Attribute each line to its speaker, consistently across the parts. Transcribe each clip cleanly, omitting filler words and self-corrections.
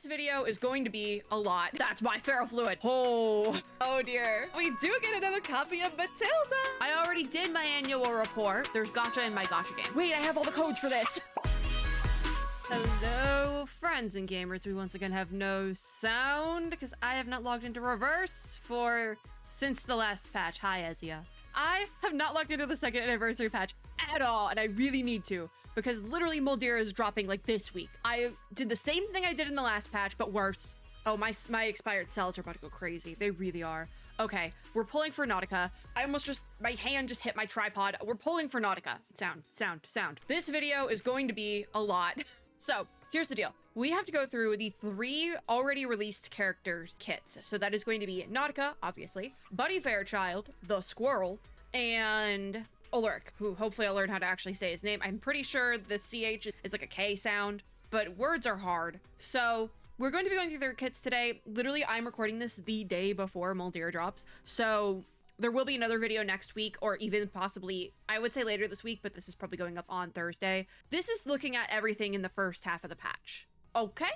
Speaker 1: This video is going to be a lot. That's my ferrofluid. Oh dear. We do get another copy of Matilda. I already did my annual report. There's gacha in my gacha game. Wait, I have all the codes for this. Hello, friends and gamers. We once again have no sound because I have not logged into reverse since the last patch. Hi, Ezia. I have not logged into the second anniversary patch at all, and I really need to, because literally Moldira is dropping like this week. I did the same thing I did in the last patch, but worse. Oh, my expired cells are about to go crazy. They really are. Okay, we're pulling for Nautica. My hand just hit my tripod. We're pulling for Nautica. Sound. This video is going to be a lot. So here's the deal. We have to go through the 3 already released character kits. So that is going to be Nautica, obviously, Buddy Fairchild, the Squirrel, and ULRICH, who hopefully I'll learn how to actually say his name. I'm pretty sure the CH is like a K sound, but words are hard. So we're going to be going through their kits today. Literally, I'm recording this the day before Moldira drops. So there will be another video next week, or even possibly, I would say later this week, but this is probably going up on Thursday. This is looking at everything in the first half of the patch. Okay.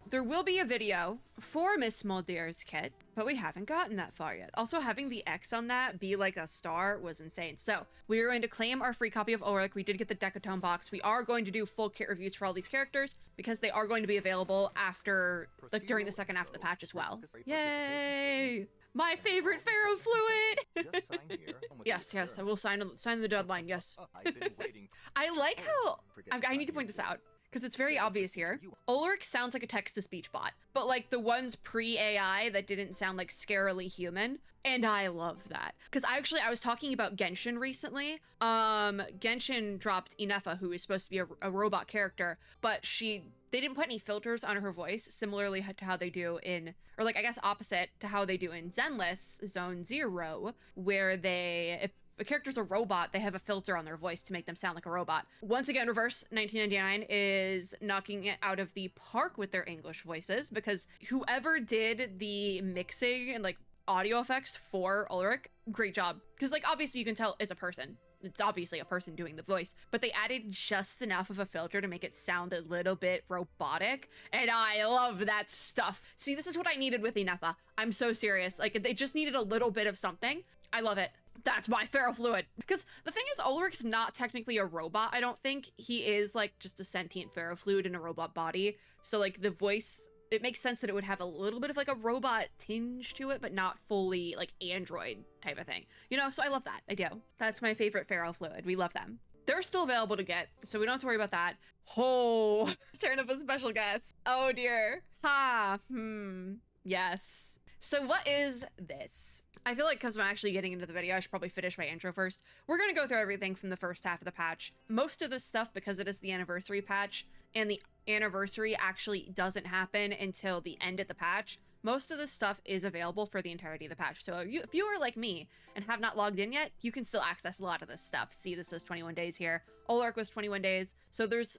Speaker 1: There will be a video for Miss Moldira's kit, but we haven't gotten that far yet. Also, having the X on that be like a star was insane. So we are going to claim our free copy of ULRICH. We did get the Decatone box. We are going to do full kit reviews for all these characters because they are going to be available after, like during the second half of the patch as well. Yay! My favorite ferrofluid! Yes, I will sign the deadline, yes. I like how, I need to point this out, because it's very obvious here. ULRICH sounds like a text-to-speech bot, but like the ones pre-AI that didn't sound like scarily human, and I love that. Because I was talking about Genshin recently. Genshin dropped Inefa, who is supposed to be a robot character, but they didn't put any filters on her voice, similarly to how they do in, or like I guess opposite to how they do in Zenless Zone 0, where if a character's a robot, they have a filter on their voice to make them sound like a robot. Once again, Reverse 1999 is knocking it out of the park with their English voices, because whoever did the mixing and like audio effects for ULRICH, great job. Because like obviously you can tell it's a person. It's obviously a person doing the voice, but they added just enough of a filter to make it sound a little bit robotic, and I love that stuff. See, this is what I needed with Inefa. I'm so serious. Like, they just needed a little bit of something. I love it. That's my ferrofluid. Because the thing is, ULRICH's not technically a robot, I don't think. He is like just a sentient ferrofluid in a robot body. So like the voice, it makes sense that it would have a little bit of like a robot tinge to it, but not fully like android type of thing. You know, so I love that. I do. That's my favorite ferrofluid. We love them. They're still available to get, so we don't have to worry about that. Oh, turn up a special guest. Oh dear. Yes. So what is this? I feel like because I'm actually getting into the video, I should probably finish my intro first. We're going to go through everything from the first half of the patch. Most of this stuff, because it is the anniversary patch, and the anniversary actually doesn't happen until the end of the patch, most of this stuff is available for the entirety of the patch. So if you are like me and have not logged in yet, you can still access a lot of this stuff. See, this says 21 days here. ULRICH was 21 days. So there's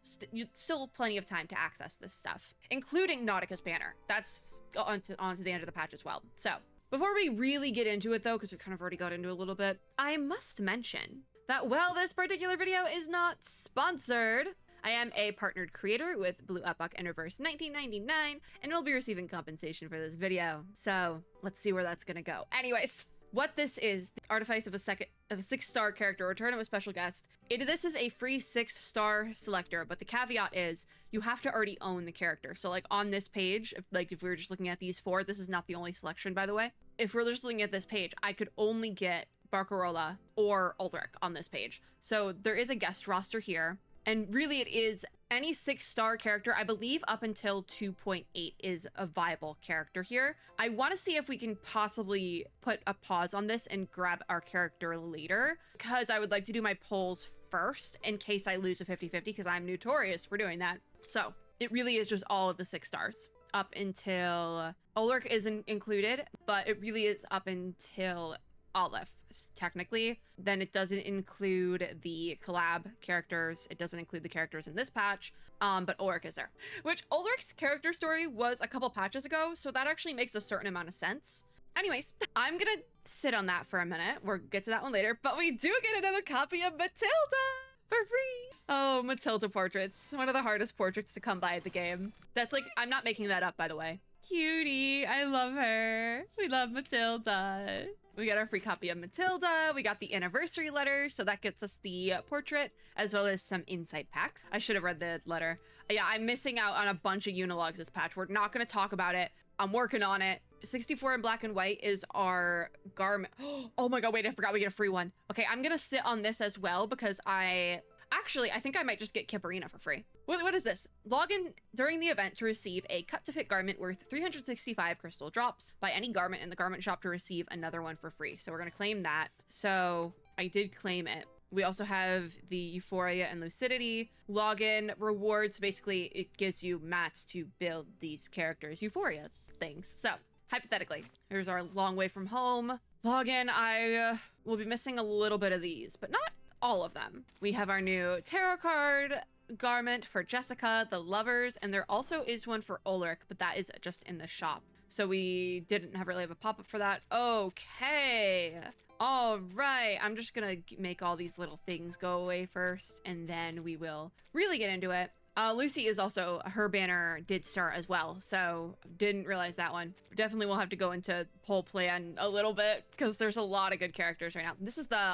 Speaker 1: still plenty of time to access this stuff, including Nautica's banner. That's on to the end of the patch as well. So before we really get into it though, because we kind of already got into a little bit, I must mention that while this particular video is not sponsored, I am a partnered creator with Blue Epoch and Reverse 1999, and will be receiving compensation for this video. So let's see where that's gonna go. Anyways, what this is, the artifice of a 6-star character, return of a special guest. This is a free 6-star selector, but the caveat is you have to already own the character. So like on this page, if we were just looking at these 4, this is not the only selection, by the way. If we're just looking at this page, I could only get Barcarola or ULRICH on this page. So there is a guest roster here. And really it is any 6-star character, I believe up until 2.8 is a viable character here. I want to see if we can possibly put a pause on this and grab our character later, because I would like to do my polls first in case I lose a 50-50, because I'm notorious for doing that. So it really is just all of the 6 stars up until ULRICH isn't included, but it really is up until Olive, technically. Then it doesn't include the collab characters. It doesn't include the characters in this patch, but ULRICH is there. Which ULRICH's character story was a couple patches ago, so that actually makes a certain amount of sense. Anyways, I'm gonna sit on that for a minute. We'll get to that one later, but we do get another copy of Matilda! for free. Oh, Matilda portraits. One of the hardest portraits to come by at the game. That's like, I'm not making that up, by the way. Cutie, I love her. We love Matilda. We got our free copy of Matilda. We got the anniversary letter, so that gets us the portrait, as well as some insight packs. I should have read the letter. Yeah, I'm missing out on a bunch of unilogs this patch. We're not going to talk about it. I'm working on it. 64 in black and white is our garment. Oh my god, wait, I forgot we get a free one. Okay, I'm going to sit on this as well because Actually, I think I might just get Kipperina for free. What is this? Log in during the event to receive a cut-to-fit garment worth 365 crystal drops. Buy any garment in the garment shop to receive another one for free. So we're going to claim that. So I did claim it. We also have the Euphoria and Lucidity login rewards. Basically, it gives you mats to build these characters' Euphoria things. So hypothetically, here's our long way from home login. I will be missing a little bit of these, but not all of them. We have our new tarot card garment for Jessica, the lovers, and there also is one for ULRICH, but that is just in the shop. So we didn't really have a pop-up for that. Okay. All right. I'm just gonna make all these little things go away first, and then we will really get into it. Lucy is also, her banner did start as well, so didn't realize that one. Definitely will have to go into poll plan a little bit because there's a lot of good characters right now. This is the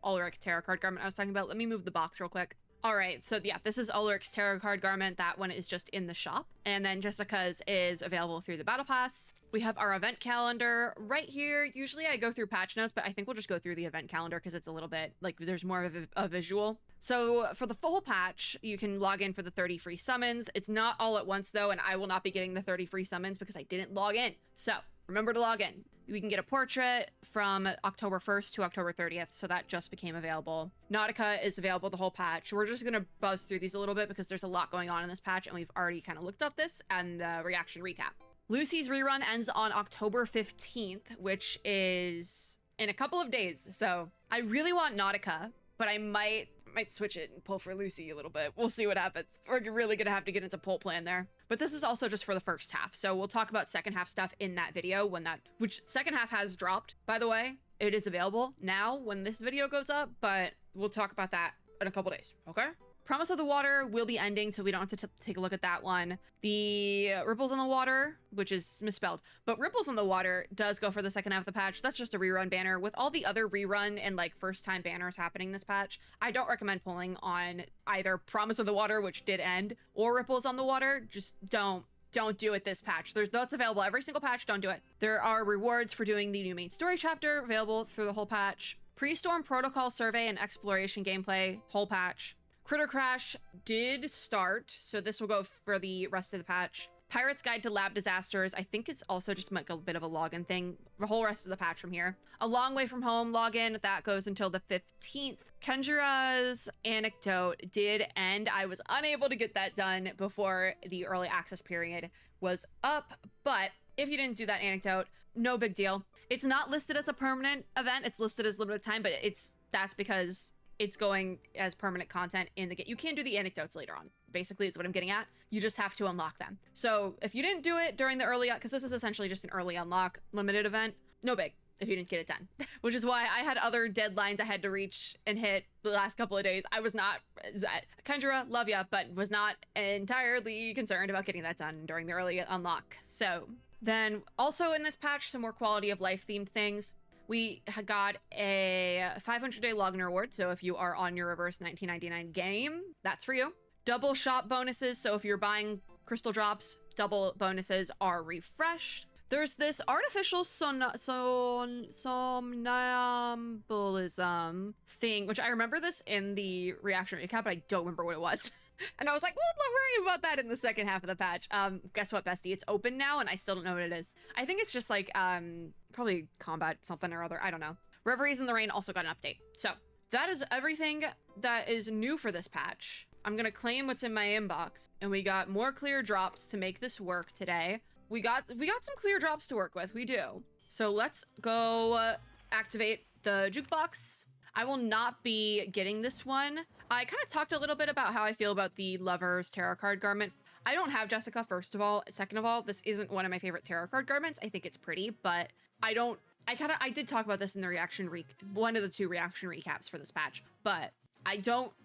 Speaker 1: ULRICH tarot card garment I was talking about. Let me move the box real quick. All right, so yeah, this is ULRICH's tarot card garment. That one is just in the shop. And then Jessica's is available through the battle pass. We have our event calendar right here. Usually I go through patch notes, but I think we'll just go through the event calendar because it's a little bit, like, there's more of a visual. So for the full patch, you can log in for the 30 free summons. It's not all at once though, and I will not be getting the 30 free summons because I didn't log in. So remember to log in. We can get a portrait from October 1st to October 30th, so that just became available. Nautica is available the whole patch. We're just gonna buzz through these a little bit because there's a lot going on in this patch, and we've already kind of looked up this and the reaction recap. Lucy's rerun ends on October 15th, which is in a couple of days. So I really want Nautica, but I might switch it and pull for Lucy a little bit. We'll see what happens. We're really gonna have to get into poll plan there. But this is also just for the first half. So we'll talk about second half stuff in that video which second half has dropped, by the way. It is available now when this video goes up, but we'll talk about that in a couple days, okay? Promise of the Water will be ending, so we don't have to take a look at that one. The Ripples on the Water, which is misspelled, but Ripples on the Water does go for the second half of the patch. That's just a rerun banner. With all the other rerun and like first time banners happening this patch, I don't recommend pulling on either Promise of the Water, which did end, or Ripples on the Water. Just don't do it this patch. That's available every single patch. Don't do it. There are rewards for doing the new main story chapter available through the whole patch. Pre-Storm Protocol survey and exploration gameplay, whole patch. Critter Crash did start, so this will go for the rest of the patch. Pirate's Guide to Lab Disasters, I think it's also just like a bit of a login thing. The whole rest of the patch from here. A Long Way From Home login, that goes until the 15th. Kenjira's Anecdote did end. I was unable to get that done before the early access period was up, but if you didn't do that anecdote, no big deal. It's not listed as a permanent event, it's listed as limited time, but that's because it's going as permanent content in the game. You can do the anecdotes later on, basically is what I'm getting at. You just have to unlock them. So if you didn't do it during the early, because this is essentially just an early unlock limited event, no big if you didn't get it done. Which is why I had other deadlines I had to reach and hit the last couple of days. I was not, Kenjira, love ya, but was not entirely concerned about getting that done during the early unlock. So then also in this patch, some more quality of life themed things. We got a 500-day login reward, so if you are on your reverse 1999 game, that's for you. Double shop bonuses, so if you're buying crystal drops, double bonuses are refreshed. There's this artificial somnambulism thing, which I remember this in the reaction recap, but I don't remember what it was. And I was like, well, I'm not worrying about that in the second half of the patch. Guess what, bestie? It's open now, and I still don't know what it is. I think it's just like, probably combat something or other. I don't know. Reveries in the Rain also got an update. So that is everything that is new for this patch. I'm gonna claim what's in my inbox, and we got more clear drops to make this work today. We got some clear drops to work with. We do. So let's go activate the jukebox. I will not be getting this one. I kind of talked a little bit about how I feel about the Lover's tarot card garment. I don't have Jessica, first of all. Second of all, this isn't one of my favorite tarot card garments. I think it's pretty, but I did talk about this in the one of the two reaction recaps for this patch, but I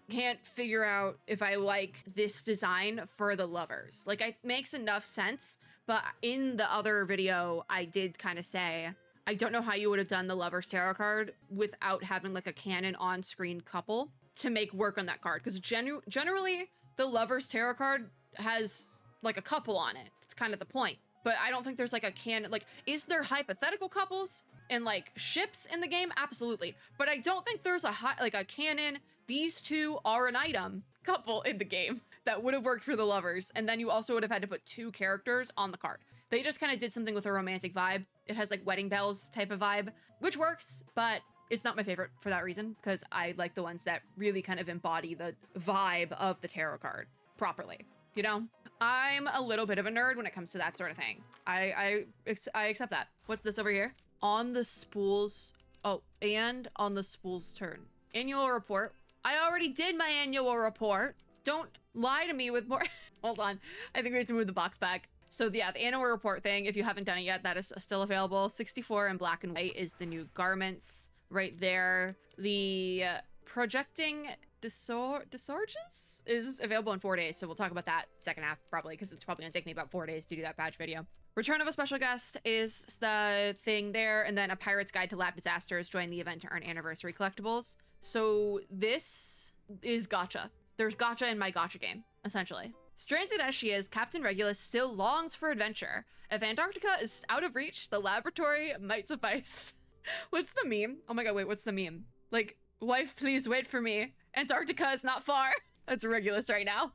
Speaker 1: can't figure out if I like this design for the lovers. Like, it makes enough sense, but in the other video, I did kind of say, I don't know how you would have done the lovers tarot card without having like a canon on-screen couple to make work on that card. Because generally, the lovers tarot card has like a couple on it. It's kind of the point. But I don't think there's like a canon, like, is there hypothetical couples and like ships in the game? Absolutely. But I don't think there's a canon, these two are an item couple in the game that would have worked for the lovers. And then you also would have had to put 2 characters on the card. They just kind of did something with a romantic vibe. It has like wedding bells type of vibe, which works, but it's not my favorite for that reason, because I like the ones that really kind of embody the vibe of the tarot card properly. You know, I'm a little bit of a nerd when it comes to that sort of thing. I accept that. What's this over here? On the spools. Oh, and on the spools turn. Annual report. I already did my annual report. Don't lie to me with more. Hold on. I think we have to move the box back. So yeah, the annual report thing, if you haven't done it yet, that is still available. 64 in black and white is the new garments right there. The projecting disorges is available in 4 days. So we'll talk about that second half probably, because it's probably gonna take me about 4 days to do that badge video. Return of a special guest is the thing there. And then a pirate's guide to lab disasters. Join the event to earn anniversary collectibles. So this is gacha. There's gacha in my gacha game, essentially. Stranded as she is, Captain Regulus still longs for adventure. If Antarctica is out of reach, the laboratory might suffice. What's the meme? Oh my god, wait, what's the meme? Like, wife, please wait for me. Antarctica is not far. That's Regulus right now.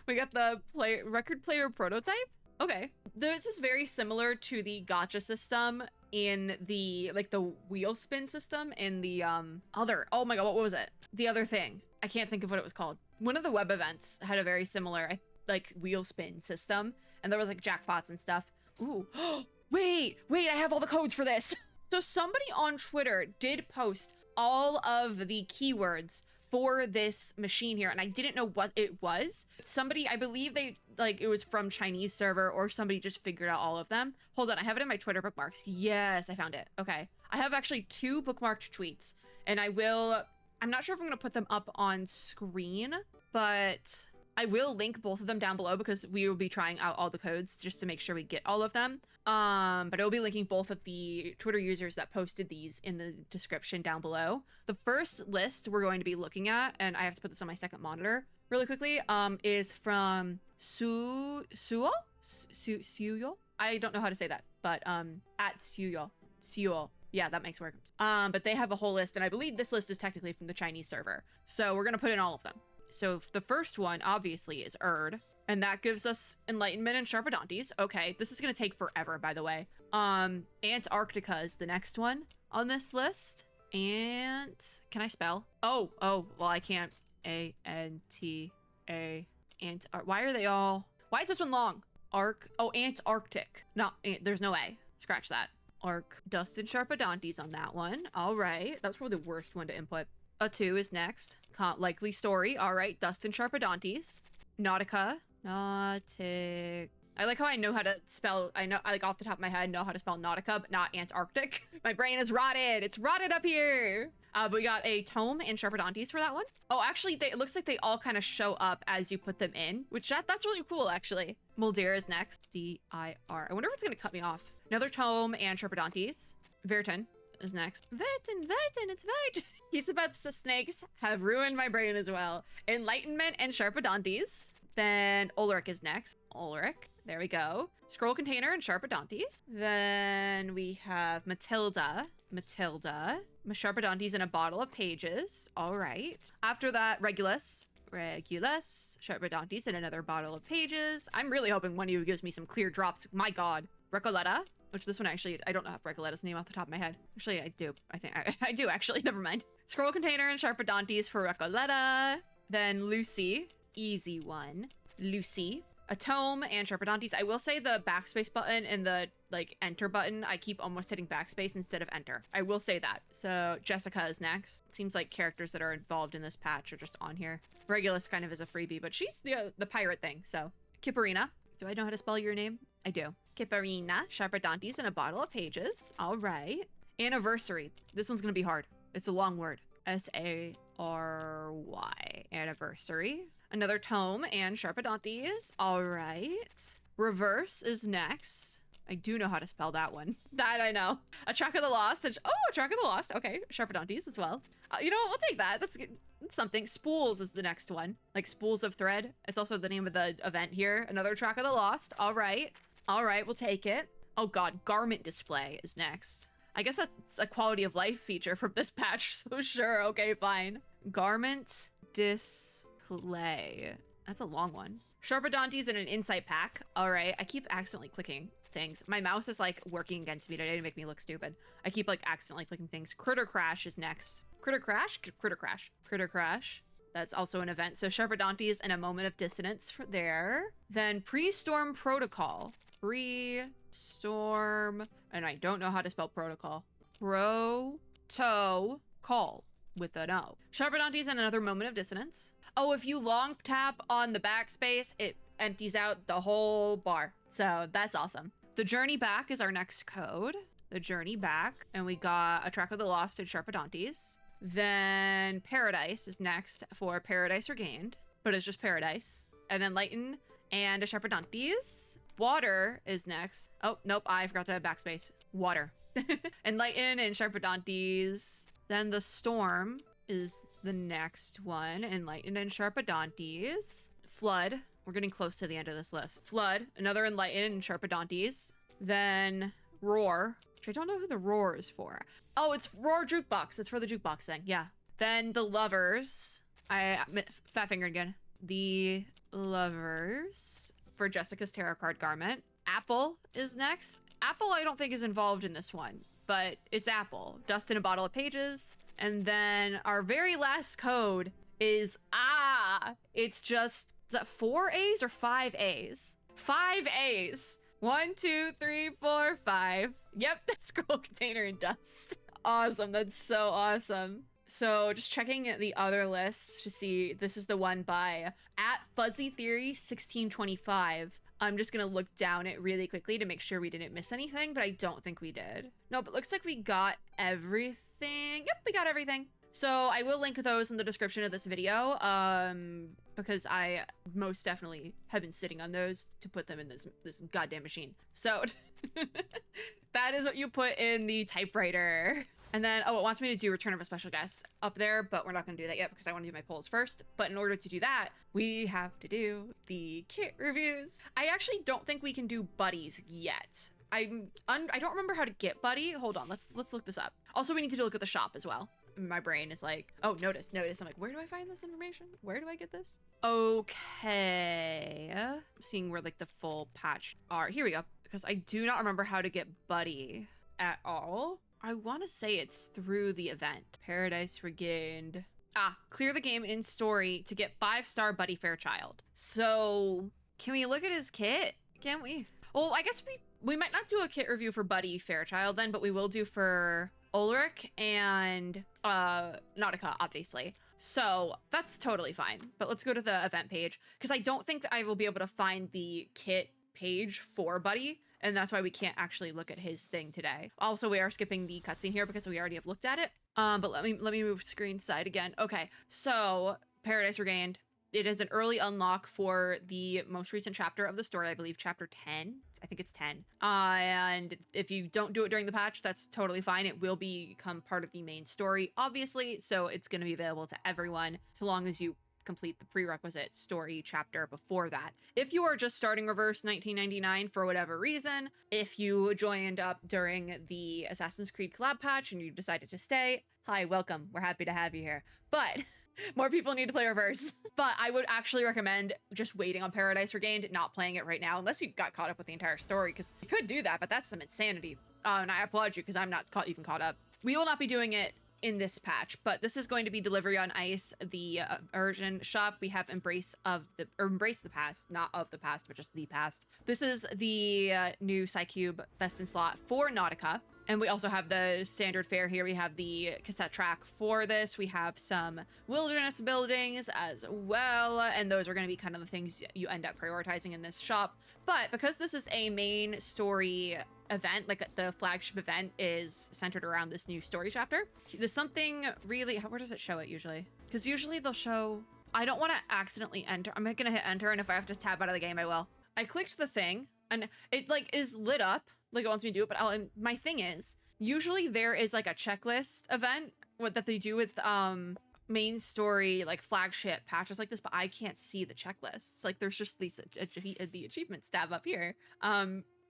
Speaker 1: We got the record player prototype. Okay. This is very similar to the gacha system in the, like, the wheel spin system in the, oh my god, what was it? The other thing. I can't think of what it was called. One of the web events had a very similar, like, wheel spin system, and there was like jackpots and stuff. Ooh, wait, I have all the codes for this. So somebody on Twitter did post all of the keywords for this machine here, and I didn't know what it was. Somebody, I believe it was from Chinese server, or somebody just figured out all of them. Hold on, I have it in my Twitter bookmarks. Yes, I found it. Okay. I have actually 2 bookmarked tweets, and I'm not sure if I'm gonna put them up on screen, but I will link both of them down below, because we will be trying out all the codes just to make sure we get all of them. But I will be linking both of the Twitter users that posted these in the description down below. The first list we're going to be looking at, and I have to put this on my second monitor really quickly, is from Suyo? I don't know how to say that, but at Suyo. Yeah, that makes work. But they have a whole list, and I believe this list is technically from the Chinese server. So we're gonna put in all of them. So the first one, obviously, is Erd, and that gives us Enlightenment and Sharpodontes. Okay, this is gonna take forever, by the way. Antarctica is the next one on this list. And can I spell? Oh, well, I can't. A-N-T-A. Why are they all? Why is this one long? Antarctic. No, there's no A. Scratch that. Dust and Sharpodontes on that one. All right, that's probably the worst one to input. A 2 is next. Likely story. All right, Dust and Sharpodontes. Nautica. Nautic. I like how I know how to spell. I like off the top of my head know how to spell Nautica, but not Antarctic. My brain is rotted. It's rotted up here. But we got a tome and Sharpodontes for that one. Oh, actually, it looks like they all kind of show up as you put them in, which that's really cool, actually. Mulder is next. D-I-R. I wonder if it's gonna cut me off. Another tome and Sharpodontes. Verton is next. Verton, it's Vert. He's about the snakes have ruined my brain as well. Enlightenment and Sharpodontes. Then ULRICH is next. ULRICH. There we go. Scroll container and Sharpodontes. Then we have Matilda. Sharpodontes in a bottle of pages. All right. After that, Regulus, Sharpodontes in another bottle of pages. I'm really hoping one of you gives me some clear drops. My god. Recoleta, which this one actually, I don't know Recoleta's name off the top of my head. Actually, I do. I think I do actually. Never mind. Scroll container and Sharpodontes for Recoleta. Then Lucy. Easy one. Lucy. A tome and Sharpodontes. I will say the backspace button and the enter button, I keep almost hitting backspace instead of enter. I will say that. So Jessica is next. Seems like characters that are involved in this patch are just on here. Regulus kind of is a freebie, but she's the pirate thing. So Kipperina. Do I know how to spell your name? I do. Kipperina, Sharpodontes in a bottle of pages. All right. Anniversary. This one's gonna be hard. It's a long word. S-A RY. Anniversary. Another tome and Sharpodontes. All right. Reverse is next. I do know how to spell that one. That I know. A Track of the Lost. Oh, a Track of the Lost. Okay, Sharpodontes as well. You know what? We'll take that. That's something. Spools is the next one. Like Spools of Thread. It's also the name of the event here. Another Track of the Lost. All right. All right, we'll take it. Oh god, Garment Display is next. I guess that's a quality of life feature from this patch, so sure, okay, fine. Garment Display. That's a long one. Sharpodontes in an Insight Pack. All right, I keep accidentally clicking things. My mouse is like working against me today to make me look stupid. I keep like accidentally clicking things. Critter Crash is next. Critter Crash? Critter Crash. Critter Crash. That's also an event. So Sharpodontes and a Moment of Dissonance for there. Then Pre-Storm Protocol. Pre-Storm, and I don't know how to spell protocol. Pro-to-call with an O. Sharpodontes and another Moment of Dissonance. Oh, if you long tap on the backspace, it empties out the whole bar. So that's awesome. The Journey Back is our next code. The Journey Back, and we got a Track of the Lost and Sharpodontes. Then Paradise is next for Paradise Regained, but it's just Paradise. And Enlighten and a Sharpodontes. Water is next. Oh, nope, I forgot to have backspace. Water. Enlighten and Sharpodontes. Then the Storm is the next one. Enlighten and Sharpodontes. Flood. We're getting close to the end of this list. Flood, another Enlighten and Sharpodontes. Then Roar, which I don't know who the Roar is for. Oh, it's Roar Jukebox. It's for the jukebox thing, yeah. Then the Lovers. Fat finger again. The Lovers for Jessica's Tarot Card Garment. Apple is next. Apple I don't think is involved in this one, but it's Apple. Dust in a Bottle of Pages. And then our very last code is, it's just, is that 4 A's or 5 A's? 5 A's. 1, 2, 3, 4, 5. Yep, Scroll Container and Dust. Awesome, that's so awesome. So just checking the other list to see, this is the one by @FuzzyTheory1625. I'm just gonna look down it really quickly to make sure we didn't miss anything, but I don't think we did. No, but looks like we got everything. Yep, we got everything. So I will link those in the description of this video, because I most definitely have been sitting on those to put them in this goddamn machine. So that is what you put in the typewriter. And then, oh, it wants me to do Return of a Special Guest up there, but we're not going to do that yet because I want to do my polls first. But in order to do that, we have to do the kit reviews. I actually don't think we can do buddies yet. I don't remember how to get buddy. Hold on, let's look this up. Also, we need to look at the shop as well. My brain is like, oh, notice. I'm like, where do I find this information? Where do I get this? Okay. I'm seeing where like the full patch are. Here we go. Because I do not remember how to get buddy at all. I want to say it's through the event. Paradise Regained. Clear the game in story to get 5-star Buddy Fairchild. So can we look at his kit? Can we? Well, I guess we might not do a kit review for Buddy Fairchild then, but we will do for ULRICH and Nautica, obviously. So that's totally fine. But let's go to the event page because I don't think that I will be able to find the kit page for Buddy. And that's why we can't actually look at his thing today. Also, we are skipping the cutscene here because we already have looked at it. But let me move screen side again. Okay, so Paradise Regained. It is an early unlock for the most recent chapter of the story, I believe chapter 10. I think it's 10. And if you don't do it during the patch, that's totally fine. It will become part of the main story, obviously. So it's going to be available to everyone so long as you complete the prerequisite story chapter before that. If you are just starting Reverse 1999 for whatever reason, if you joined up during the Assassin's Creed collab patch and you decided to stay, hi, welcome. We're happy to have you here. But more people need to play Reverse. But I would actually recommend just waiting on Paradise Regained, not playing it right now, unless you got caught up with the entire story, because you could do that, but that's some insanity. And I applaud you, because I'm not even caught up. We will not be doing it in this patch, but this is going to be Delivery on Ice, the Urgent shop. We have Embrace the Past, not of the past, but just the past. This is the new Psycube Best in Slot for Nautica. And we also have the standard fare here. We have the cassette track for this. We have some wilderness buildings as well. And those are going to be kind of the things you end up prioritizing in this shop. But because this is a main story event, like the flagship event is centered around this new story chapter, there's something really, where does it show it usually? Because usually they'll show, I don't want to accidentally enter. I'm gonna hit enter, and if I have to tab out of the game, I will. I clicked the thing, and it like is lit up, like it wants me to do it, but and my thing is, usually there is like a checklist event that they do with main story like flagship patches like this, but I can't see the checklists. Like there's just these the achievements tab up here.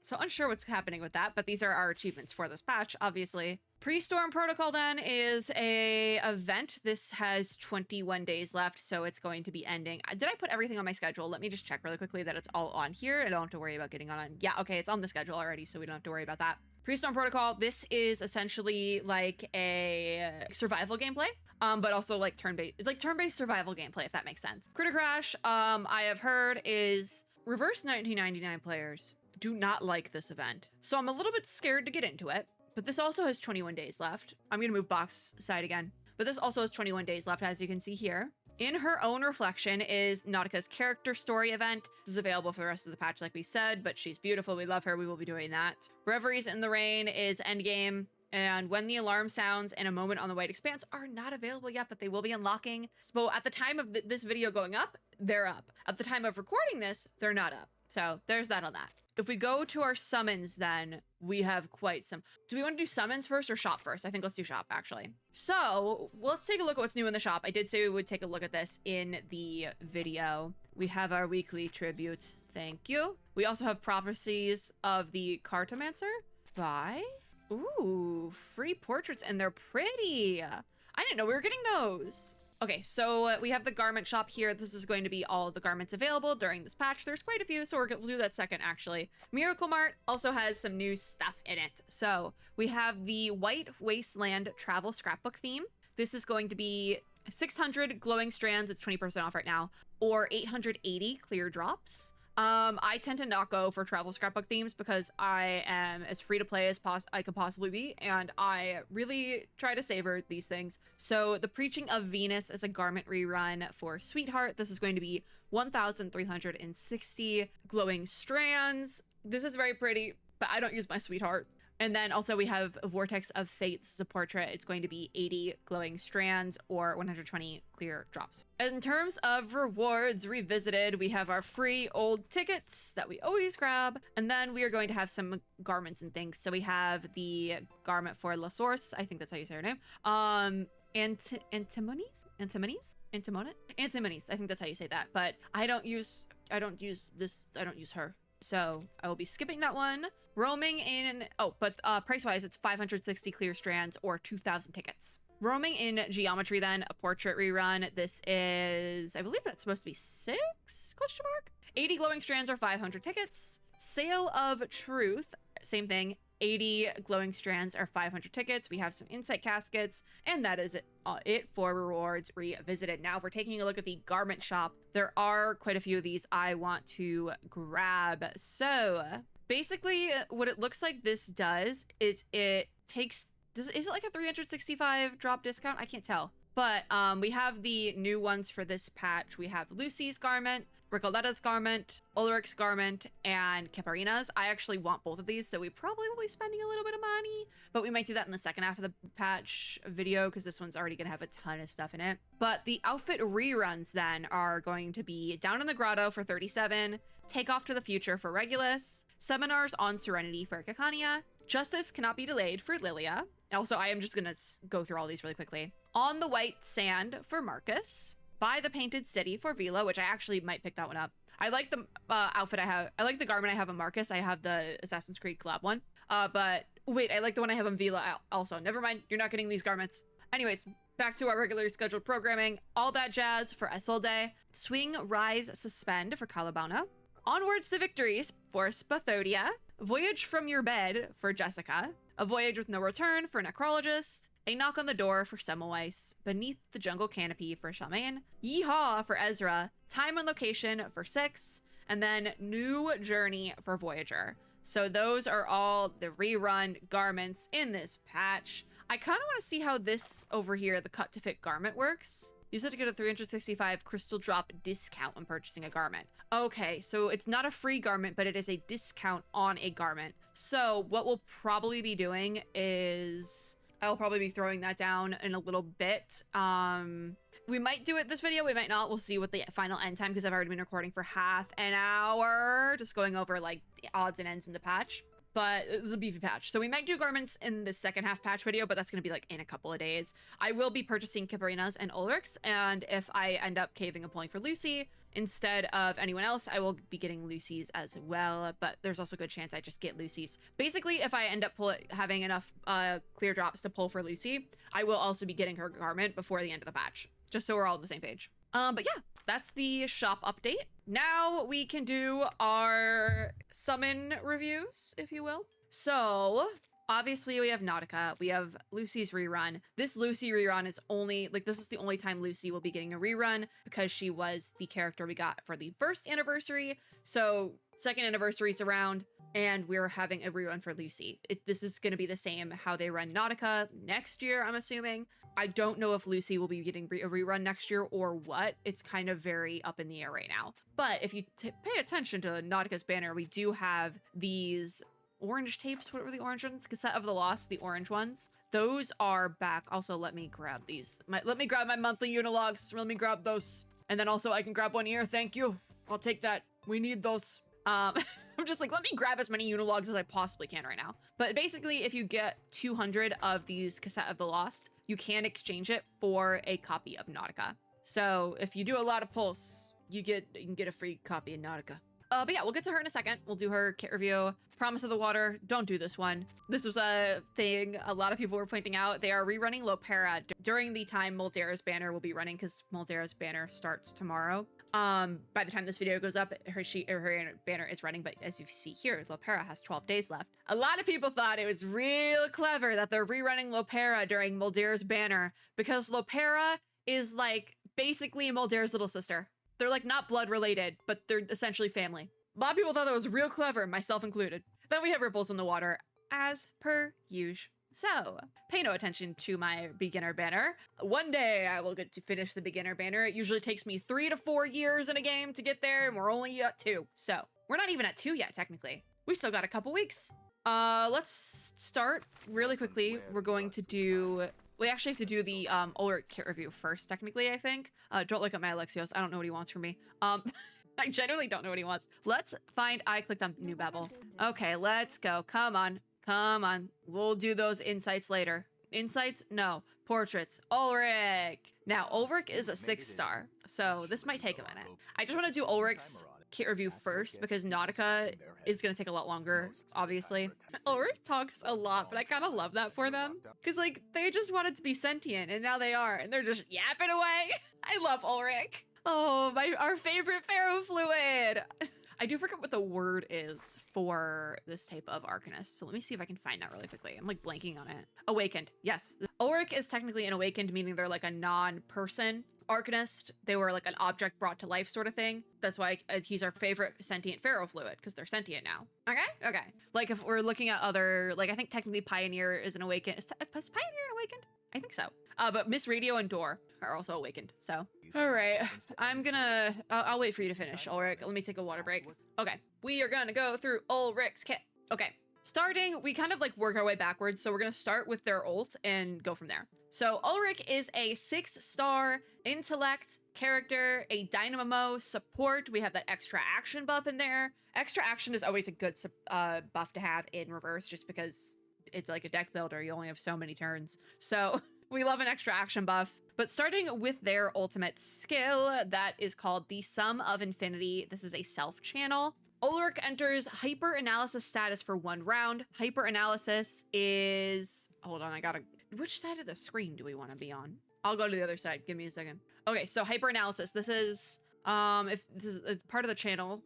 Speaker 1: So unsure what's happening with that, but these are our achievements for this patch, obviously. Pre-Storm Protocol then is a event. This has 21 days left, so it's going to be ending. Did I put everything on my schedule? Let me just check really quickly that it's all on here. I don't have to worry about getting on. Yeah, okay, it's on the schedule already, so we don't have to worry about that. Pre-Storm Protocol, this is essentially like a survival gameplay, but also like turn-based. It's like turn-based survival gameplay, if that makes sense. Critter Crash, I have heard, is reverse 1999 players do not like this event. So I'm a little bit scared to get into it, but this also has 21 days left. I'm gonna move box side again, but this also has 21 days left, as you can see here. In Her Own Reflection is Nautica's character story event. This is available for the rest of the patch, like we said, but she's beautiful. We love her. We will be doing that. Reveries in the Rain is endgame. And When the Alarm Sounds and A Moment on the White Expanse are not available yet, but they will be unlocking. So at the time of this video going up, they're up. At the time of recording this, they're not up. So there's that on that. If we go to our summons, then we have quite some. Do we want to do summons first or shop first? I think let's do shop, actually. So let's take a look at what's new in the shop. I did say we would take a look at this in the video. We have our weekly tribute. Thank you. We also have prophecies of the Cartomancer. Buy. Ooh, free portraits, and they're pretty. I didn't know we were getting those. Okay, so we have the garment shop here. This is going to be all of the garments available during this patch. There's quite a few, so we'll do that second, actually. Miracle Mart also has some new stuff in it. So we have the White Wasteland Travel Scrapbook theme. This is going to be 600 glowing strands. It's 20% off right now, or 880 clear drops. I tend to not go for travel scrapbook themes because I am as free to play as I could possibly be, and I really try to savor these things. So the Preaching of Venus is a garment rerun for Sweetheart. This is going to be 1,360 glowing strands. This is very pretty, but I don't use my Sweetheart. And then also we have a Vortex of Fate. This is a portrait. It's going to be 80 glowing strands or 120 clear drops. In terms of rewards revisited, we have our free old tickets that we always grab. And then we are going to have some garments and things. So we have the garment for La Source. I think that's how you say her name. Antimonies? I think that's how you say that. But I don't use her. So I will be skipping that one. Roaming in, price-wise, it's 560 clear strands or 2,000 tickets. Roaming in Geometry then, a portrait rerun. This is, I believe it's supposed to be 6, question mark? 80 glowing strands or 500 tickets. Sale of Truth, same thing. 80 glowing strands or 500 tickets. We have some insight caskets, and that is it for rewards revisited. Now, if we're taking a look at the garment shop, there are quite a few of these I want to grab. So basically what it looks like this does is it takes, is it like a 365 drop discount? I can't tell. But we have the new ones for this patch. We have Lucy's garment, Ricoletta's garment, ULRICH's garment, and Caparina's. I actually want both of these, so we probably will be spending a little bit of money, but we might do that in the second half of the patch video because this one's already going to have a ton of stuff in it. But the outfit reruns then are going to be Down in the Grotto for 37, Take Off to the Future for Regulus, Seminars on Serenity for Caconia, Justice Cannot Be Delayed for Lilia. Also, I am just going to go through all these really quickly. On the White Sand for Marcus, By the Painted City for Vila, which I actually might pick that one up. I like the outfit I have. I like the garment I have on Marcus. I have the Assassin's Creed collab one. But wait, I like the one I have on Vila also. Never mind, you're not getting these garments. Anyways, back to our regularly scheduled programming. All That Jazz for Isolde, Swing, Rise, Suspend for Calabana, Onwards to Victories for Spathodia, Voyage from Your Bed for Jessica, A Voyage with No Return for Necrologist, A Knock on the Door for Semmelweis, Beneath the Jungle Canopy for Shamaine, Yeehaw for Ezra, Time and Location for Six, and then New Journey for Voyager. So those are all the rerun garments in this patch. I kind of want to see how this over here, the cut to fit garment, works. You said to get a 365 crystal drop discount when purchasing a garment. Okay, so it's not a free garment, but it is a discount on a garment. So what we'll probably be doing is I'll probably be throwing that down in a little bit. And We might do it this video, we might not. We'll see what the final end time, because I've already been recording for half an hour, just going over like the odds and ends in the patch. But it's a beefy patch. So we might do garments in the second half patch video, but that's going to be like in a couple of days. I will be purchasing Kiparinas and ULRICHs, and if I end up caving and pulling for Lucy instead of anyone else, I will be getting Lucy's as well, but there's also a good chance I just get Lucy's. Basically, if I end up having enough clear drops to pull for Lucy, I will also be getting her garment before the end of the patch, just so we're all on the same page. But yeah, that's the shop update. Now we can do our summon reviews, if you will. So obviously we have Nautica, we have Lucy's rerun. This Lucy rerun is only, like, this is the only time Lucy will be getting a rerun, because she was the character we got for the first anniversary. So second anniversary's around, and we're having a rerun for Lucy. This is going to be the same how they run Nautica next year, I'm assuming. I don't know if Lucy will be getting a rerun next year or what. It's kind of very up in the air right now. But if you pay attention to Nautica's banner, we do have these orange tapes. What were the orange ones? Cassette of the Lost, the orange ones. Those are back. Also, let me grab these. Let me grab my monthly unilogs. Let me grab those. And then also I can grab one ear. Thank you. I'll take that. We need those. I'm just like, let me grab as many unilogs as I possibly can right now. But basically, if you get 200 of these Cassette of the Lost, you can exchange it for a copy of Nautica. So if you do a lot of pulls, you can get a free copy of Nautica. But yeah, we'll get to her in a second. We'll do her kit review. Promise of the Water, don't do this one. This was a thing a lot of people were pointing out. They are rerunning Lopera during the time Moldera's banner will be running, because Moldera's banner starts tomorrow. By the time this video goes up, her banner is running, but as you see here, Lopera has 12 days left. A lot of people thought it was real clever that they're rerunning Lopera during Moldera's banner, because Lopera is like basically Moldera's little sister. They're like not blood related, but they're essentially family. A lot of people thought that was real clever, myself included. Then we have Ripples in the Water, as per usual. So, pay no attention to my beginner banner. One day I will get to finish the beginner banner. It usually takes me 3 to 4 years in a game to get there, and we're only at 2. So, we're not even at 2 yet, technically. We still got a couple weeks. Let's start really quickly. We're going to do... We actually have to do the ULRICH kit review first, technically, I think. Don't look at my Alexios. I don't know what he wants from me. I genuinely don't know what he wants. Let's find... I clicked on New Babel. Okay, let's go. Come on. Come on. We'll do those insights later. Insights? No. Portraits. ULRICH. Now, ULRICH is a 6-star, so this might take a minute. I just want to do ULRICH's kit review first, because Nautica is going to take a lot longer, obviously. ULRICH talks a lot, but I kind of love that for them, because like they just wanted to be sentient, and now they are, and they're just yapping away. I love ULRICH. Oh, our favorite ferrofluid. I do forget what the word is for this type of Arcanist, so let me see if I can find that really quickly. I'm like blanking on it. Awakened, yes. ULRICH is technically an awakened, meaning they're like a non-person Arcanist. They were like an object brought to life sort of thing. That's why he's our favorite sentient ferrofluid, because they're sentient now. Okay. Like if we're looking at other, like I think technically Pioneer is an awakened. Is Pioneer an awakened? I think so. But Miss Radio and Door are also awakened, so. All right, I'm gonna, I'll wait for you to finish, ULRICH. Let me take a water break. Okay, we are gonna go through ULRICH's kit. Okay, starting, we kind of like work our way backwards, so we're gonna start with their ult and go from there. So ULRICH is a 6-star intellect character, a dynamo support. We have that extra action buff in there. Extra action is always a good buff to have in reverse, just because it's like a deck builder. You only have so many turns. So we love an extra action buff. But starting with their ultimate skill, that is called the Sum of Infinity. This is a self-channel. ULRICH enters hyper analysis status for 1 round. Hyper analysis is, hold on, which side of the screen do we want to be on? I'll go to the other side. Give me a second. Okay, so hyper analysis. This is, if this is part of the channel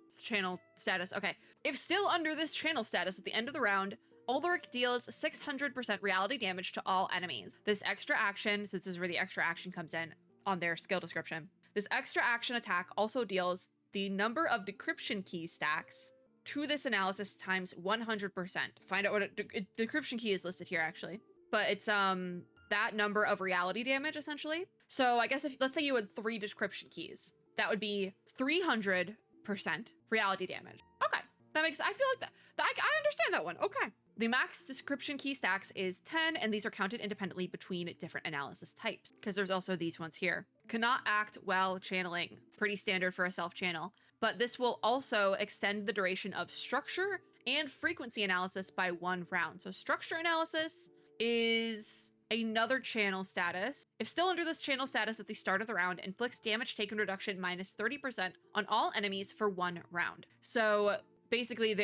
Speaker 1: status. Okay, if still under this channel status at the end of the round, ULRICH deals 600% reality damage to all enemies. This extra action, since this is where the extra action comes in on their skill description, this extra action attack also deals the number of decryption key stacks to this analysis times 100%. Find out what decryption key is listed here, actually. But it's that number of reality damage, essentially. So I guess if, let's say you had 3 description keys, that would be 300% reality damage. Okay, that makes, I feel like that, I understand that one, okay. The max description key stacks is 10, and these are counted independently between different analysis types, because there's also these ones here. cannot act while channeling. Pretty standard for a self-channel. But this will also extend the duration of structure and frequency analysis by 1 round. So structure analysis is another channel status. If still under this channel status at the start of the round, inflicts damage taken reduction minus 30% on all enemies for 1 round. So basically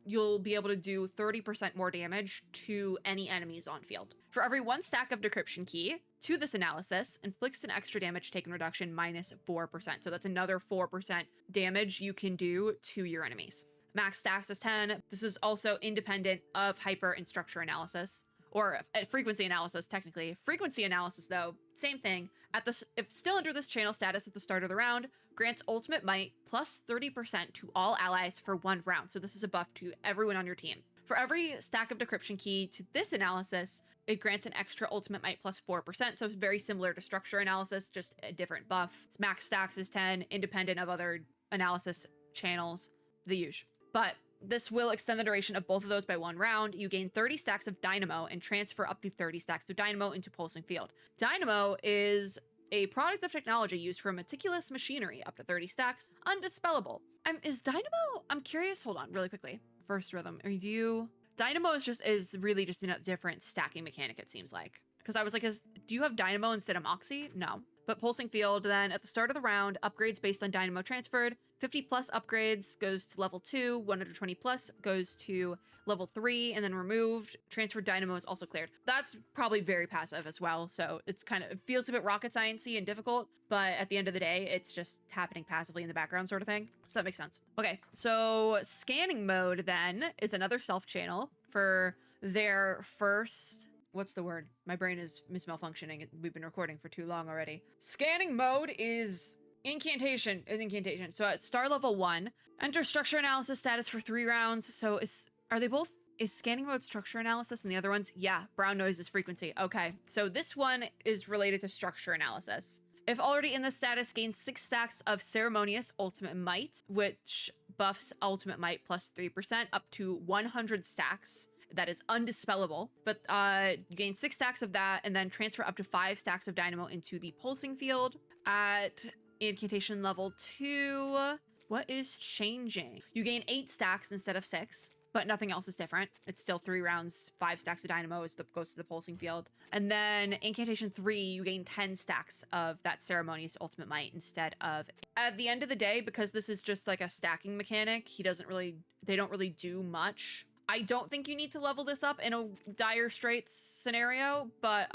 Speaker 1: you'll be able to do 30% more damage to any enemies on field. For every 1 stack of decryption key to this analysis, inflicts an extra damage taken reduction minus 4%. So that's another 4% damage you can do to your enemies. Max stacks is 10. This is also independent of hyper and structure analysis, or frequency analysis, technically. Frequency analysis, though, same thing. If still under this channel status at the start of the round, grants ultimate might plus 30% to all allies for 1 round. So this is a buff to everyone on your team. For every stack of decryption key to this analysis, it grants an extra ultimate might plus 4%. So it's very similar to structure analysis, just a different buff. Max stacks is 10, independent of other analysis channels, the usual. But this will extend the duration of both of those by 1 round. You gain 30 stacks of Dynamo and transfer up to 30 stacks of Dynamo into Pulsing Field. Dynamo is a product of technology used for meticulous machinery, up to 30 stacks, undispellable. Is Dynamo, I'm curious, hold on really quickly. First rhythm, Dynamo is really just a different stacking mechanic, it seems like. Because I was like, do you have Dynamo instead of Moxie? No. But Pulsing Field, then at the start of the round, upgrades based on Dynamo transferred. 50 plus upgrades goes to level 2, 120 plus goes to level 3, and then removed. Transferred Dynamo is also cleared. That's probably very passive as well, so it feels a bit rocket science-y and difficult, but at the end of the day, it's just happening passively in the background sort of thing. So that makes sense. Okay, so scanning mode then is another self-channel for their first... What's the word? My brain is malfunctioning. We've been recording for too long already. Scanning mode is incantation. So at star level 1, enter structure analysis status for 3 rounds. So is scanning mode structure analysis and the other ones? Yeah, brown noise is frequency. Okay, so this one is related to structure analysis. If already in this status, gain 6 stacks of ceremonious ultimate might, which buffs ultimate might plus 3% up to 100 stacks. That is undispellable, but you gain 6 stacks of that and then transfer up to 5 stacks of Dynamo into the Pulsing Field. At incantation level 2, what is changing? You gain 8 stacks instead of 6, but nothing else is different. It's still 3 rounds, 5 stacks of Dynamo goes to the Pulsing Field. And then incantation 3, you gain 10 stacks of that ceremonious ultimate might instead of... At the end of the day, because this is just like a stacking mechanic, they don't really do much. I don't think you need to level this up in a dire straits scenario, but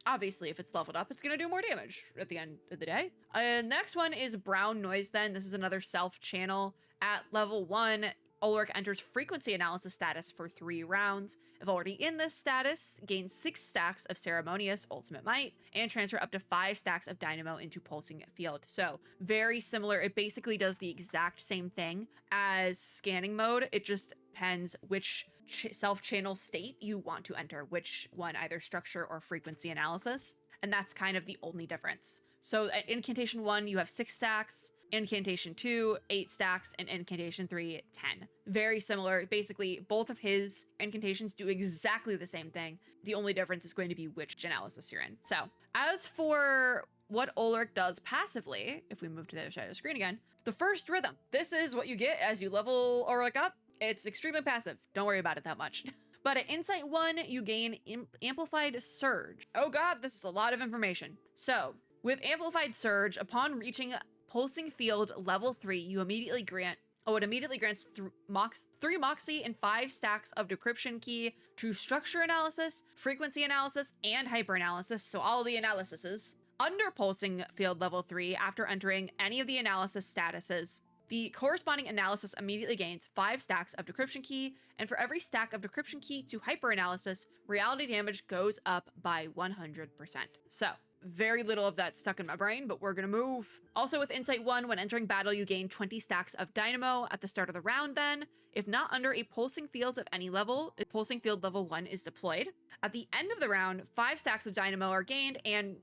Speaker 1: obviously if it's leveled up, it's going to do more damage at the end of the day. Next one is brown noise then. This is another self-channel. At level 1, ULRICH enters frequency analysis status for 3 rounds. If already in this status, gain 6 stacks of ceremonious ultimate might and transfer up to 5 stacks of Dynamo into Pulsing Field. So very similar. It basically does the exact same thing as scanning mode. It just depends which self-channel state you want to enter, which one, either structure or frequency analysis. And that's kind of the only difference. So at incantation 1, you have 6 stacks. Incantation 2, 8 stacks, and Incantation 3, 10. Very similar. Basically, both of his incantations do exactly the same thing. The only difference is going to be which analysis you're in. So, as for what ULRICH does passively, if we move to the other side of the screen again, the first rhythm. This is what you get as you level ULRICH up. It's extremely passive. Don't worry about it that much. But at Insight 1, you gain Amplified Surge. Oh god, this is a lot of information. So, with Amplified Surge, upon reaching Pulsing Field level 3, it immediately grants 3 Moxie and 5 stacks of Decryption Key to Structure Analysis, Frequency Analysis, and Hyper Analysis, so all the analyses. Under Pulsing Field level 3, after entering any of the analysis statuses, the corresponding analysis immediately gains 5 stacks of Decryption Key, and for every stack of Decryption Key to Hyper Analysis, reality damage goes up by 100%. So, very little of that stuck in my brain, but we're gonna move. Also with Insight 1, when entering battle, you gain 20 stacks of Dynamo at the start of the round then. If not under a Pulsing Field of any level, Pulsing Field level 1 is deployed. At the end of the round, 5 stacks of Dynamo are gained and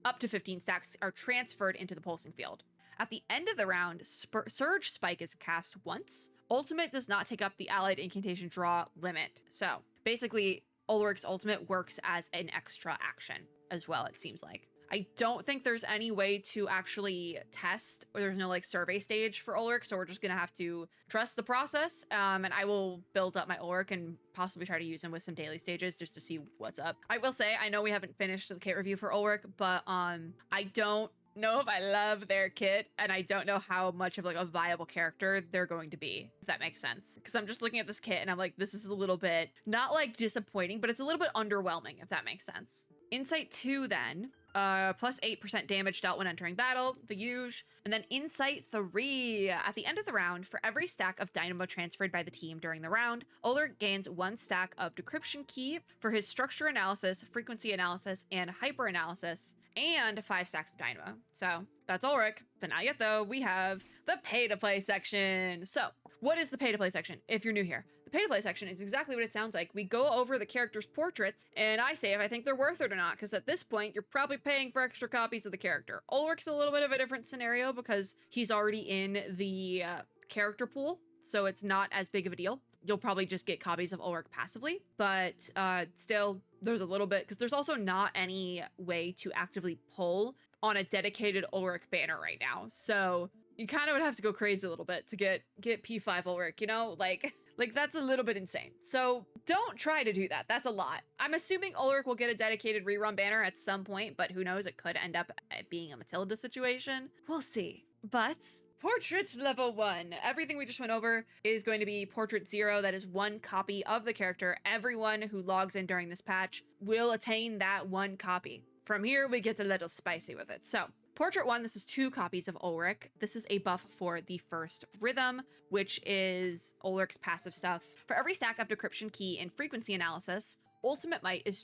Speaker 1: up to 15 stacks are transferred into the Pulsing Field. At the end of the round, Surge Spike is cast once. Ultimate does not take up the allied incantation draw limit. So basically, ULRICH's ultimate works as an extra action as well, it seems like. I don't think there's any way to actually test, or there's no like survey stage for ULRICH, so we're just gonna have to trust the process. And I will build up my ULRICH and possibly try to use him with some daily stages just to see what's up. I will say, I know we haven't finished the kit review for ULRICH, but I don't know if I love their kit, and I don't know how much of like a viable character they're going to be, if that makes sense. Because I'm just looking at this kit and I'm like, this is a little bit, not like disappointing, but it's a little bit underwhelming, if that makes sense. Insight 2 then, plus 8% damage dealt when entering battle, the usual. And then Insight 3, at the end of the round, for every stack of dynamo transferred by the team during the round, ULRICH gains 1 stack of decryption key for his structure analysis, frequency analysis, and hyper analysis, and 5 stacks of dynamo. So that's ULRICH, but not yet though. We have the pay to play section. So what is the pay to play section if you're new here? The pay to play section is exactly what it sounds like. We go over the character's portraits and I say if I think they're worth it or not, because at this point you're probably paying for extra copies of the character. ULRICH's a little bit of a different scenario because he's already in the character pool, so it's not as big of a deal. You'll probably just get copies of ULRICH passively, but still there's a little bit, because there's also not any way to actively pull on a dedicated ULRICH banner right now. So you kind of would have to go crazy a little bit to get P5 ULRICH, you know, like that's a little bit insane. So don't try to do that. That's a lot. I'm assuming ULRICH will get a dedicated rerun banner at some point, but who knows? It could end up being a Matilda situation. We'll see. But portrait level 1. Everything we just went over is going to be portrait 0. That is 1 copy of the character. Everyone who logs in during this patch will attain that 1 copy. From here, we get a little spicy with it. So portrait 1, this is 2 copies of ULRICH. This is a buff for the first rhythm, which is ULRICH's passive stuff. For every stack of decryption key and frequency analysis, ultimate might is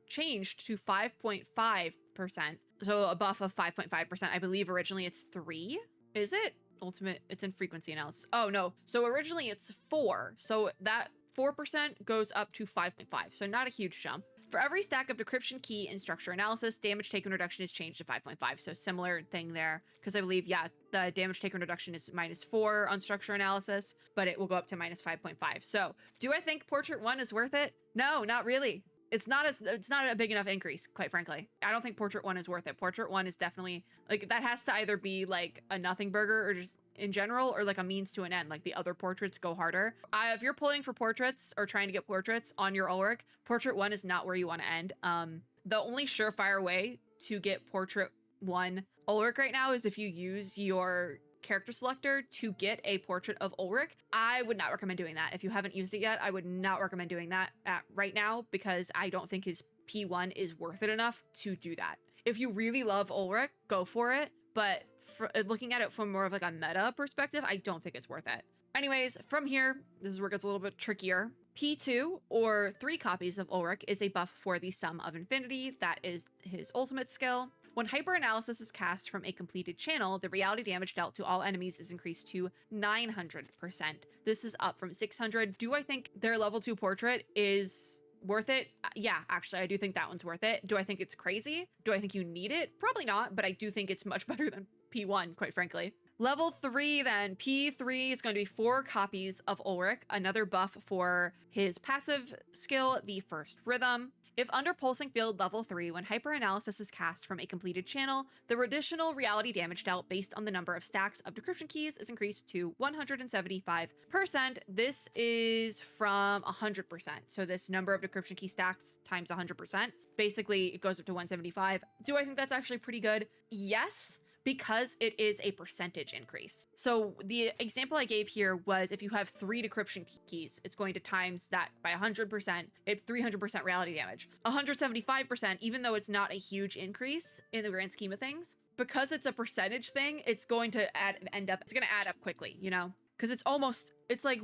Speaker 1: changed to 5.5%. So a buff of 5.5%. I believe originally it's 3. Is it? Ultimate, it's in frequency analysis. Oh no. So originally it's 4. So that 4% goes up to 5.5. So not a huge jump. For every stack of decryption key and structure analysis, damage taken reduction is changed to 5.5. So similar thing there, because I believe, yeah, the damage taken reduction is -4 on structure analysis, but it will go up to -5.5. So do I think portrait 1 is worth it? No, not really. It's not a big enough increase, quite frankly. I don't think portrait 1 is worth it. Portrait 1 is definitely like, that has to either be like a nothing burger or just in general, or like a means to an end. Like the other portraits go harder. If you're pulling for portraits or trying to get portraits on your ULRICH, portrait 1 is not where you want to end. The only surefire way to get portrait 1 ULRICH right now is if you use your character selector to get a portrait of ULRICH. I would not recommend doing that. If you haven't used it yet, I would not recommend doing that right now, because I don't think his P1 is worth it enough to do that. If you really love ULRICH, go for it. But looking at it from more of like a meta perspective, I don't think it's worth it. Anyways, from here, this is where it gets a little bit trickier. P2, or 3 copies of ULRICH, is a buff for the Sum of Infinity. That is his ultimate skill. When hyper analysis is cast from a completed channel, the reality damage dealt to all enemies is increased to 900%. This is up from 600. Do I think their level 2 portrait is worth it? Yeah, actually, I do think that one's worth it. Do I think it's crazy? Do I think you need it? Probably not, but I do think it's much better than P1, quite frankly. Level 3 then, P3 is going to be 4 copies of ULRICH, another buff for his passive skill, the first rhythm. If under pulsing field level 3, when hyper-analysis is cast from a completed channel, the additional reality damage dealt based on the number of stacks of decryption keys is increased to 175%. This is from 100%. So this number of decryption key stacks times 100%. Basically, it goes up to 175. Do I think that's actually pretty good? Yes, because it is a percentage increase. So the example I gave here was if you have 3 decryption keys, it's going to times that by 100%, it's 300% reality damage. 175%, even though it's not a huge increase in the grand scheme of things, because it's a percentage thing, it's going to add up quickly, you know? Because it's like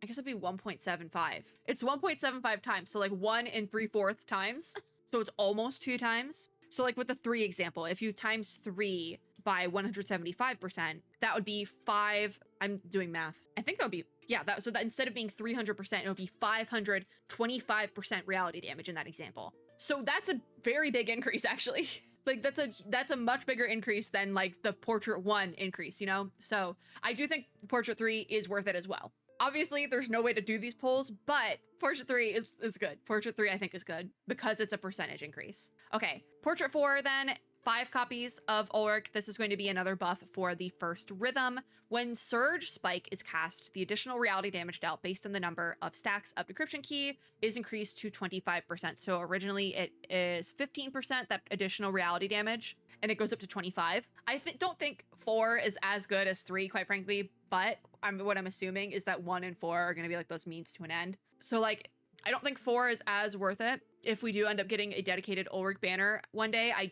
Speaker 1: I guess it'd be 1.75. It's 1.75 times, so like 1 3/4 times. So it's almost 2 times. So like with the 3 example, if you times 3 by 175%, that would be 5. I'm doing math. I think that would be, yeah, so that instead of being 300%, it would be 525% reality damage in that example. So that's a very big increase, actually. Like that's a much bigger increase than like the portrait 1 increase, you know? So I do think portrait 3 is worth it as well. Obviously, there's no way to do these polls, but Portrait 3 is good. Portrait 3, I think, is good because it's a percentage increase. Okay, Portrait 4 then, 5 copies of Ulrich. This is going to be another buff for the first rhythm. When Surge Spike is cast, the additional reality damage dealt based on the number of stacks of decryption key is increased to 25%. So originally it is 15%, that additional reality damage, and it goes up to 25. I don't think 4 is as good as 3, quite frankly, but what I'm assuming is that 1 and 4 are going to be like those means to an end. So like, I don't think 4 is as worth it. If we do end up getting a dedicated Ulrich banner one day, I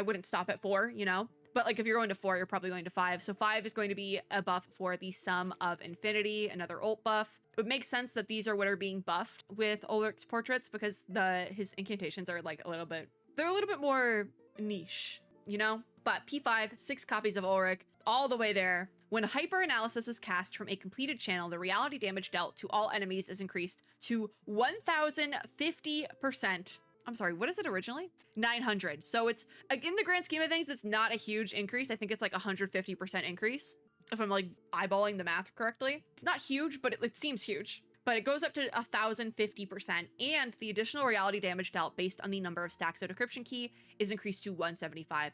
Speaker 1: wouldn't stop at 4, you know? But like if you're going to 4, you're probably going to 5. So 5 is going to be a buff for the Sum of Infinity, another ult buff. It makes sense that these are what are being buffed with Ulrich's portraits because his incantations are like they're a little bit more niche, you know? But P5, 6 copies of Ulrich, all the way there. When hyper analysis is cast from a completed channel, the reality damage dealt to all enemies is increased to 1050%. I'm sorry, what is it originally? 900. So it's, in the grand scheme of things, it's not a huge increase. I think it's like 150% increase, if I'm like eyeballing the math correctly. It's not huge, but it seems huge. But it goes up to 1050%, and the additional reality damage dealt based on the number of stacks of decryption key is increased to 175%.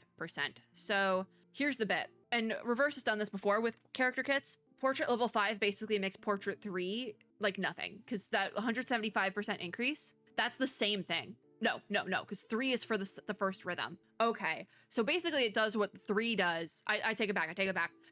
Speaker 1: So here's the bit. And Reverse has done this before with character kits. Portrait level 5 basically makes Portrait 3 like nothing, because that 175% increase, that's the same thing. No, because 3 is for the first rhythm. Okay, so basically it does what 3 does. I take it back,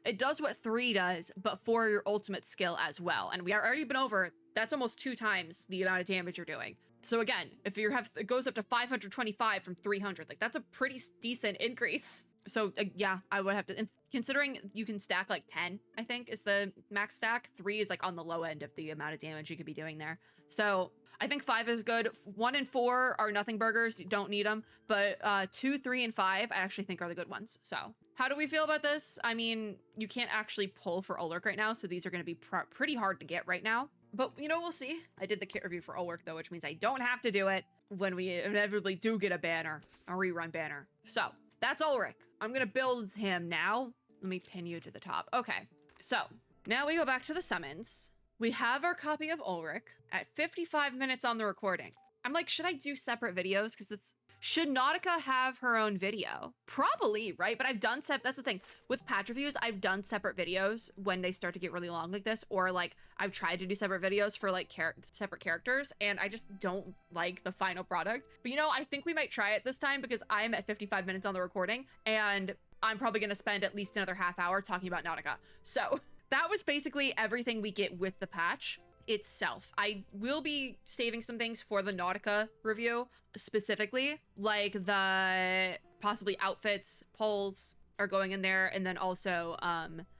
Speaker 1: It does what 3 does, but for your ultimate skill as well. And we are already been over, that's almost 2 times the amount of damage you're doing. So again, if you have, it goes up to 525 from 300, like that's a pretty decent increase. So yeah, I would have to, and considering you can stack like 10, I think is the max stack, 3 is like on the low end of the amount of damage you could be doing there. So I think 5 is good. 1 and 4 are nothing burgers, you don't need them, but 2, 3, and 5 I actually think are the good ones. So how do we feel about this? I mean, you can't actually pull for Ulrich right now, so these are going to be pretty hard to get right now. But, you know, we'll see. I did the kit review for Ulrich, though, which means I don't have to do it when we inevitably do get a banner, a rerun banner. So that's Ulrich. I'm going to build him now. Let me pin you to the top. Okay, so now we go back to the summons. We have our copy of Ulrich at 55 minutes on the recording. I'm like, should I do separate videos? Because should Nautica have her own video? Probably, right? But I've done that's the thing. With patch reviews, I've done separate videos when they start to get really long like this, or like I've tried to do separate videos for like separate characters, and I just don't like the final product. But you know, I think we might try it this time because I'm at 55 minutes on the recording, and I'm probably going to spend at least another half hour talking about Nautica. So that was basically everything we get with the patch itself. I will be saving some things for the Nautica review, specifically, like the possibly outfits, polls are going in there, and then also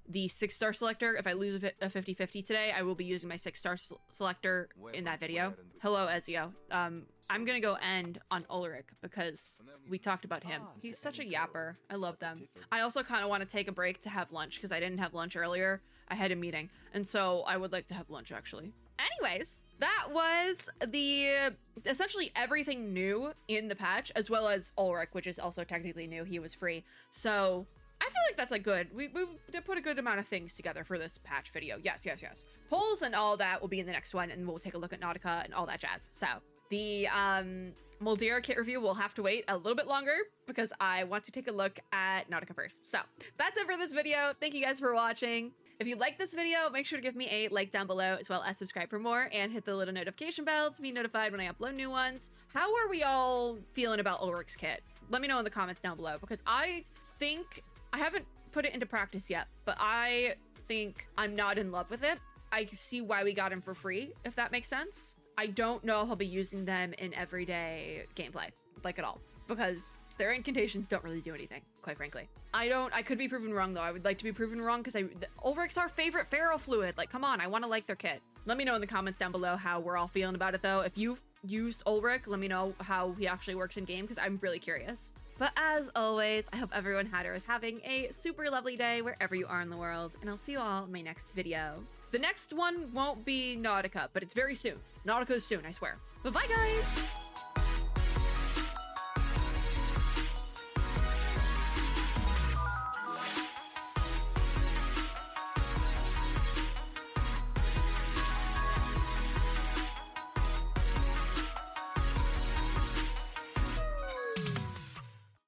Speaker 1: the 6-star selector. If I lose a 50-50 today, I will be using my 6-star selector in that video. Hello, Ezio. I'm gonna go end on Ulrich because we talked about him. He's such a yapper. I love them. I also kind of want to take a break to have lunch because I didn't have lunch earlier. I had a meeting, and so I would like to have lunch actually. Anyways, that was essentially everything new in the patch, as well as Ulrich, which is also technically new. He was free. So I feel like that's like good. We did put a good amount of things together for this patch video. Yes. Polls and all that will be in the next one, and we'll take a look at Nautica and all that jazz. So the Moldera kit review will have to wait a little bit longer because I want to take a look at Nautica first. So that's it for this video. Thank you guys for watching. If you like this video, make sure to give me a like down below, as well as subscribe for more, and hit the little notification bell to be notified when I upload new ones. How are we all feeling about Ulrich's kit? Let me know in the comments down below, because I think, I haven't put it into practice yet, but I think I'm not in love with it. I see why we got him for free, if that makes sense. I don't know if I'll be using them in everyday gameplay, like at all, because their incantations don't really do anything, quite frankly. I could be proven wrong though. I would like to be proven wrong because Ulrich's our favorite Pharaoh fluid. Like, come on, I want to like their kit. Let me know in the comments down below how we're all feeling about it though. If you've used Ulrich, let me know how he actually works in game because I'm really curious. But as always, I hope everyone had or is having a super lovely day wherever you are in the world, and I'll see you all in my next video. The next one won't be Nautica, but it's very soon. Nautica is soon, I swear. But bye guys!